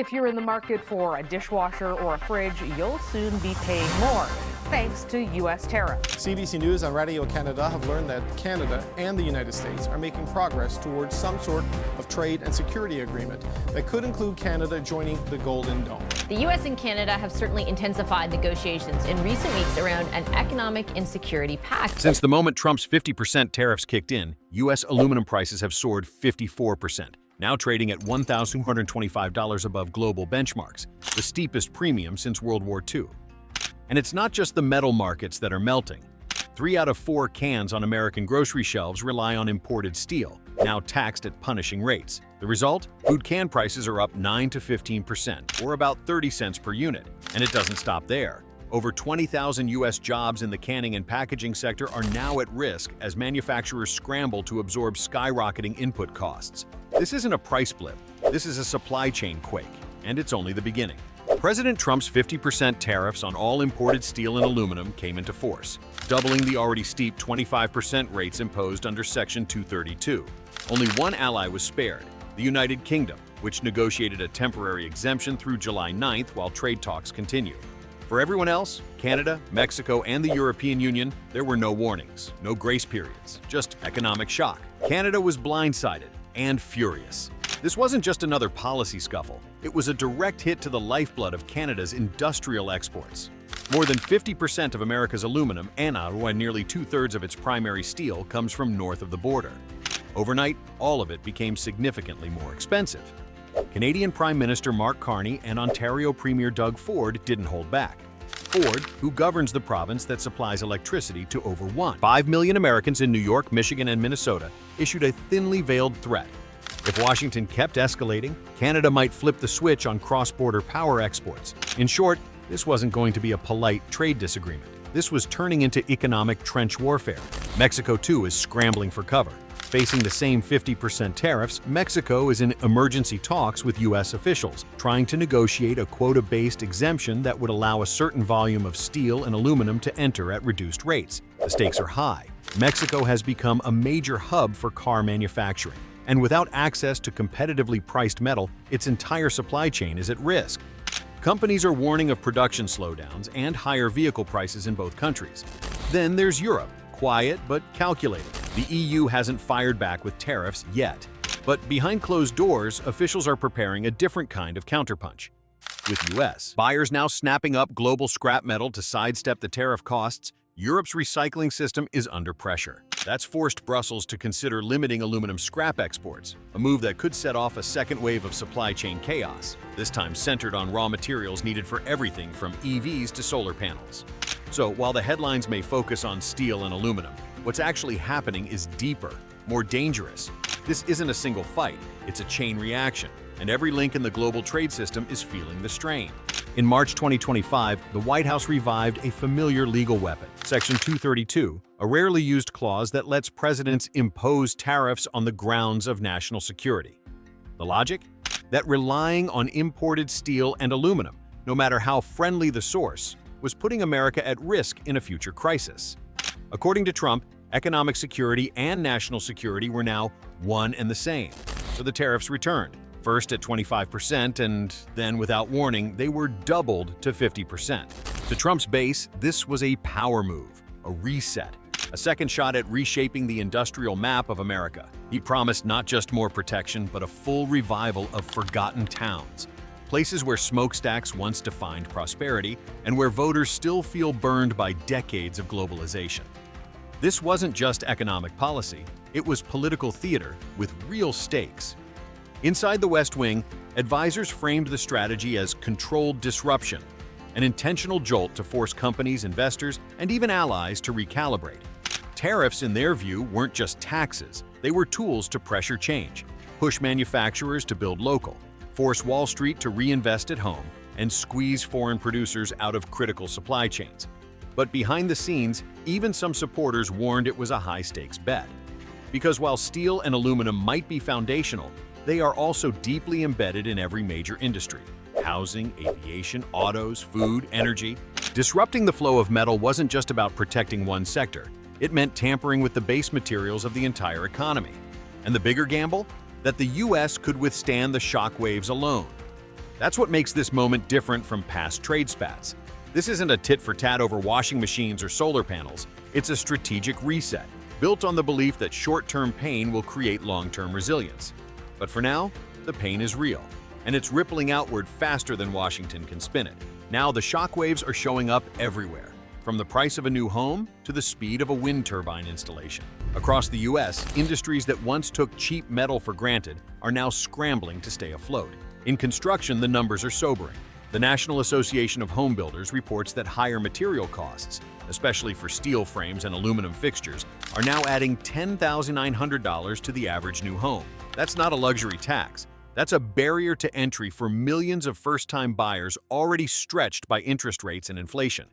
If you're in the market for a dishwasher or a fridge, you'll soon be paying more, thanks to U.S. tariffs. CBC News and Radio Canada have learned that Canada and the United States are making progress towards some sort of trade and security agreement that could include Canada joining the Golden Dome. The U.S. and Canada have certainly intensified negotiations in recent weeks around an economic and security pact. Since the moment Trump's 50% tariffs kicked in, U.S. aluminum prices have soared 54%. Now trading at $1,225 above global benchmarks, the steepest premium since World War II. And it's not just the metal markets that are melting. 3 out of 4 cans on American grocery shelves rely on imported steel, now taxed at punishing rates. The result? Food can prices are up 9 to 15%, or about 30 cents per unit. And it doesn't stop there. Over 20,000 U.S. jobs in the canning and packaging sector are now at risk as manufacturers scramble to absorb skyrocketing input costs. This isn't a price blip, this is a supply chain quake, and it's only the beginning. President Trump's 50% tariffs on all imported steel and aluminum came into force, doubling the already steep 25% rates imposed under Section 232. Only one ally was spared, the United Kingdom, which negotiated a temporary exemption through July 9th while trade talks continued. For everyone else, Canada, Mexico, and the European Union, there were no warnings, no grace periods, just economic shock. Canada was blindsided and furious. This wasn't just another policy scuffle. It was a direct hit to the lifeblood of Canada's industrial exports. More than 50% of America's aluminum and nearly 2/3 of its primary steel comes from north of the border. Overnight, all of it became significantly more expensive. Canadian Prime Minister Mark Carney and Ontario Premier Doug Ford didn't hold back. Ford, who governs the province that supplies electricity to over 5 million Americans in New York, Michigan, and Minnesota, issued a thinly veiled threat. If Washington kept escalating, Canada might flip the switch on cross-border power exports. In short, this wasn't going to be a polite trade disagreement. This was turning into economic trench warfare. Mexico, too, is scrambling for cover. Facing the same 50% tariffs, Mexico is in emergency talks with U.S. officials, trying to negotiate a quota-based exemption that would allow a certain volume of steel and aluminum to enter at reduced rates. The stakes are high. Mexico has become a major hub for car manufacturing, and without access to competitively priced metal, its entire supply chain is at risk. Companies are warning of production slowdowns and higher vehicle prices in both countries. Then there's Europe, quiet but calculated. The EU hasn't fired back with tariffs yet. But behind closed doors, officials are preparing a different kind of counterpunch. With U.S. buyers now snapping up global scrap metal to sidestep the tariff costs, Europe's recycling system is under pressure. That's forced Brussels to consider limiting aluminum scrap exports, a move that could set off a second wave of supply chain chaos, this time centered on raw materials needed for everything from EVs to solar panels. So while the headlines may focus on steel and aluminum, what's actually happening is deeper, more dangerous. This isn't a single fight, it's a chain reaction, and every link in the global trade system is feeling the strain. In March 2025, the White House revived a familiar legal weapon, Section 232, a rarely used clause that lets presidents impose tariffs on the grounds of national security. The logic? That relying on imported steel and aluminum, no matter how friendly the source, was putting America at risk in a future crisis. According to Trump, economic security and national security were now one and the same. So the tariffs returned, first at 25%, and then, without warning, they were doubled to 50%. To Trump's base, this was a power move, a reset, a second shot at reshaping the industrial map of America. He promised not just more protection, but a full revival of forgotten towns, places where smokestacks once defined prosperity and where voters still feel burned by decades of globalization. This wasn't just economic policy, it was political theater with real stakes. Inside the West Wing, advisors framed the strategy as controlled disruption, an intentional jolt to force companies, investors, and even allies to recalibrate. Tariffs, in their view, weren't just taxes, they were tools to pressure change, push manufacturers to build local, force Wall Street to reinvest at home, and squeeze foreign producers out of critical supply chains. But behind the scenes, even some supporters warned it was a high-stakes bet. Because while steel and aluminum might be foundational, they are also deeply embedded in every major industry: housing, aviation, autos, food, energy. Disrupting the flow of metal wasn't just about protecting one sector. It meant tampering with the base materials of the entire economy. And the bigger gamble? That the U.S. could withstand the shockwaves alone. That's what makes this moment different from past trade spats. This isn't a tit-for-tat over washing machines or solar panels. It's a strategic reset, built on the belief that short-term pain will create long-term resilience. But for now, the pain is real, and it's rippling outward faster than Washington can spin it. Now the shockwaves are showing up everywhere, from the price of a new home to the speed of a wind turbine installation. Across the US, industries that once took cheap metal for granted are now scrambling to stay afloat. In construction, the numbers are sobering. The National Association of Home Builders reports that higher material costs, especially for steel frames and aluminum fixtures, are now adding $10,900 to the average new home. That's not a luxury tax. That's a barrier to entry for millions of first-time buyers already stretched by interest rates and inflation.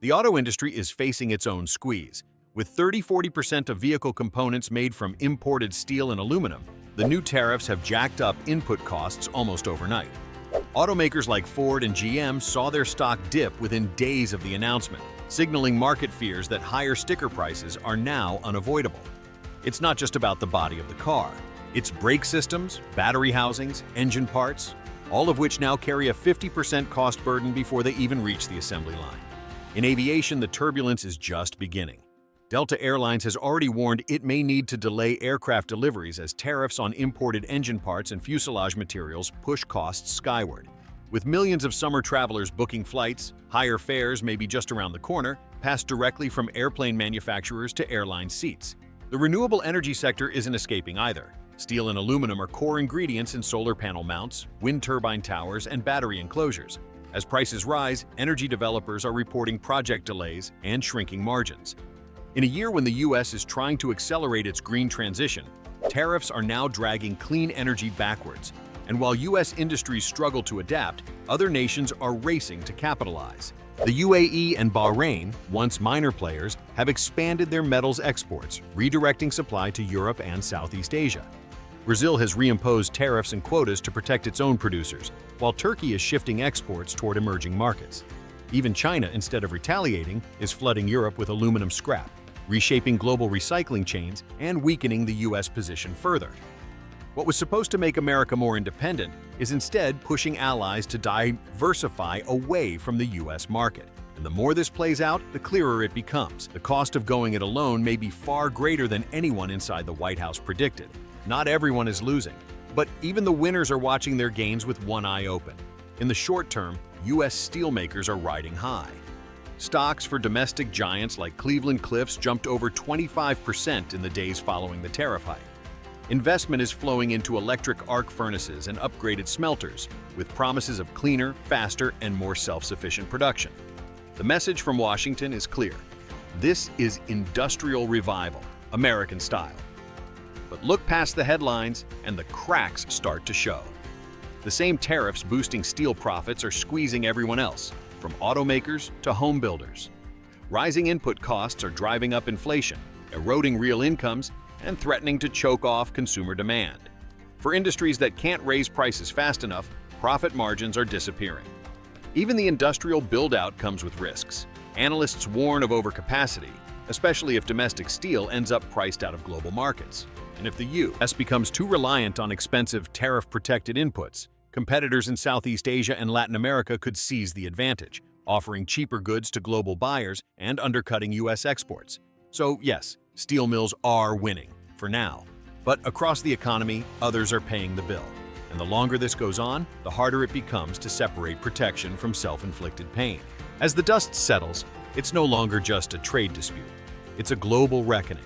The auto industry is facing its own squeeze. With 30–40% of vehicle components made from imported steel and aluminum, the new tariffs have jacked up input costs almost overnight. Automakers like Ford and GM saw their stock dip within days of the announcement, signaling market fears that higher sticker prices are now unavoidable. It's not just about the body of the car. It's brake systems, battery housings, engine parts, all of which now carry a 50% cost burden before they even reach the assembly line. In aviation, the turbulence is just beginning. Delta Airlines has already warned it may need to delay aircraft deliveries as tariffs on imported engine parts and fuselage materials push costs skyward. With millions of summer travelers booking flights, higher fares may be just around the corner, passed directly from airplane manufacturers to airline seats. The renewable energy sector isn't escaping either. Steel and aluminum are core ingredients in solar panel mounts, wind turbine towers, and battery enclosures. As prices rise, energy developers are reporting project delays and shrinking margins. In a year when the U.S. is trying to accelerate its green transition, tariffs are now dragging clean energy backwards. And while U.S. industries struggle to adapt, other nations are racing to capitalize. The UAE and Bahrain, once minor players, have expanded their metals exports, redirecting supply to Europe and Southeast Asia. Brazil has reimposed tariffs and quotas to protect its own producers, while Turkey is shifting exports toward emerging markets. Even China, instead of retaliating, is flooding Europe with aluminum scrap, reshaping global recycling chains and weakening the U.S. position further. What was supposed to make America more independent is instead pushing allies to diversify away from the U.S. market. And the more this plays out, the clearer it becomes. The cost of going it alone may be far greater than anyone inside the White House predicted. Not everyone is losing, but even the winners are watching their gains with one eye open. In the short term, U.S. steelmakers are riding high. Stocks for domestic giants like Cleveland-Cliffs jumped over 25% in the days following the tariff hike. Investment is flowing into electric arc furnaces and upgraded smelters, with promises of cleaner, faster, and more self-sufficient production. The message from Washington is clear. This is industrial revival, American style. But look past the headlines, and the cracks start to show. The same tariffs boosting steel profits are squeezing everyone else, from automakers to home builders. Rising input costs are driving up inflation, eroding real incomes, and threatening to choke off consumer demand. For industries that can't raise prices fast enough, profit margins are disappearing. Even the industrial build-out comes with risks. Analysts warn of overcapacity, especially if domestic steel ends up priced out of global markets. And if the U.S. becomes too reliant on expensive tariff-protected inputs, competitors in Southeast Asia and Latin America could seize the advantage, offering cheaper goods to global buyers and undercutting U.S. exports. So yes, steel mills are winning, for now. But across the economy, others are paying the bill. And the longer this goes on, the harder it becomes to separate protection from self-inflicted pain. As the dust settles, it's no longer just a trade dispute. It's a global reckoning.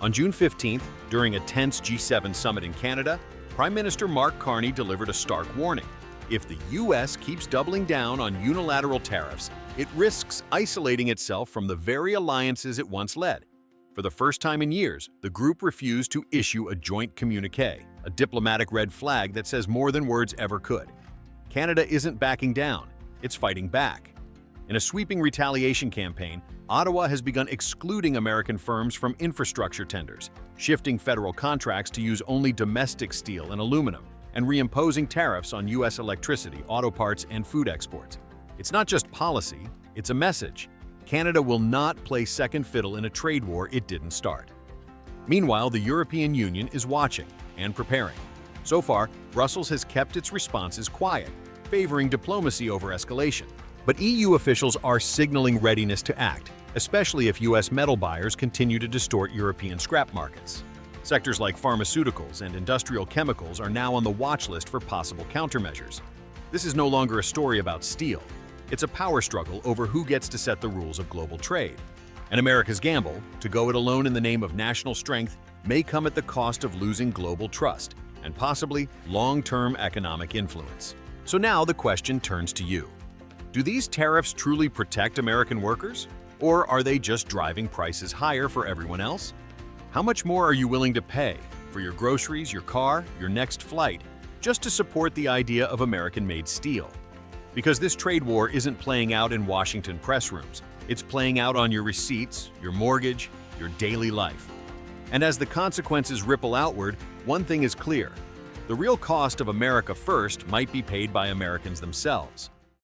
On June 15th, during a tense G7 summit in Canada, Prime Minister Mark Carney delivered a stark warning. If the U.S. keeps doubling down on unilateral tariffs, it risks isolating itself from the very alliances it once led. For the first time in years, the group refused to issue a joint communiqué, a diplomatic red flag that says more than words ever could. Canada isn't backing down, it's fighting back. In a sweeping retaliation campaign, Ottawa has begun excluding American firms from infrastructure tenders, shifting federal contracts to use only domestic steel and aluminum, and reimposing tariffs on U.S. electricity, auto parts, and food exports. It's not just policy, it's a message. Canada will not play second fiddle in a trade war it didn't start. Meanwhile, the European Union is watching and preparing. So far, Brussels has kept its responses quiet, favoring diplomacy over escalation. But EU officials are signaling readiness to act, especially if US metal buyers continue to distort European scrap markets. Sectors like pharmaceuticals and industrial chemicals are now on the watch list for possible countermeasures. This is no longer a story about steel. It's a power struggle over who gets to set the rules of global trade. And America's gamble, to go it alone in the name of national strength, may come at the cost of losing global trust and possibly long-term economic influence. So now the question turns to you. Do these tariffs truly protect American workers? Or are they just driving prices higher for everyone else? How much more are you willing to pay for your groceries, your car, your next flight, just to support the idea of American-made steel? Because this trade war isn't playing out in Washington press rooms. It's playing out on your receipts, your mortgage, your daily life. And as the consequences ripple outward, one thing is clear. The real cost of America first might be paid by Americans themselves.